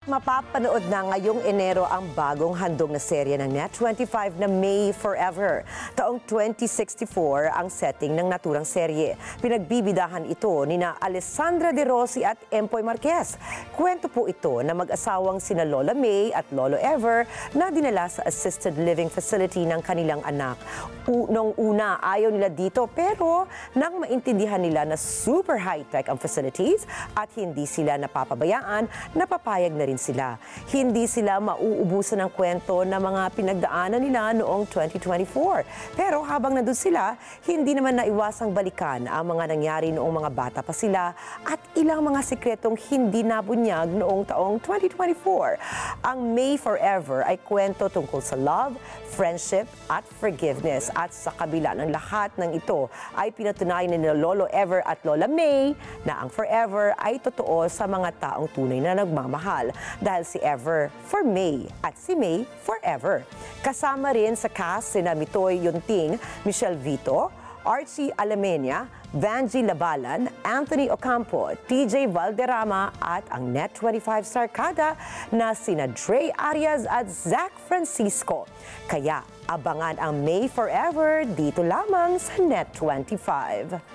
Mapapanood na ngayong Enero ang bagong handog na serye ng Net25 na May Forever. Taong 2064 ang setting ng naturang serye. Pinagbibidahan ito nina Alessandra De Rossi at Empoy Marquez. Kwento po ito na mag-asawang sina Lola May at Lolo Ever na dinala sa assisted living facility ng kanilang anak. Noong una, ayaw nila dito pero nang maintindihan nila na super high-tech ang facilities at hindi sila napapabayaan, napapayag na rin sila. Hindi sila mauubusan ng kwento na mga pinagdaanan nila noong 2024. Pero habang nandun sila, hindi naman naiwasang balikan ang mga nangyari noong mga bata pa sila at ilang mga sikretong hindi nabunyag noong taong 2024. Ang May Forever ay kwento tungkol sa love, friendship at forgiveness. At sa kabila ng lahat ng ito ay pinatunayan ni Lolo Ever at Lola May na ang forever ay totoo sa mga taong tunay na nagmamahal. Dahil si Ever for May at si May forever. Kasama rin sa cast sina Mitoy Yunting, Michelle Vito, Archie Alamenia, Vanji Labalan, Anthony Ocampo, TJ Valderrama at ang Net25 Sarkada na sina Dre Arias at Zach Francisco. Kaya abangan ang May Forever dito lamang sa Net25.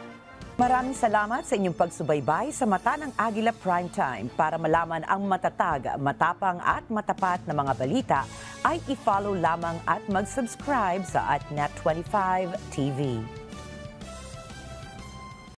Maraming salamat sa inyong pagsubaybay sa Mata ng Agila Primetime. Para malaman ang matatag, matapang at matapat na mga balita, ay i-follow lamang at mag-subscribe sa @Net25 TV.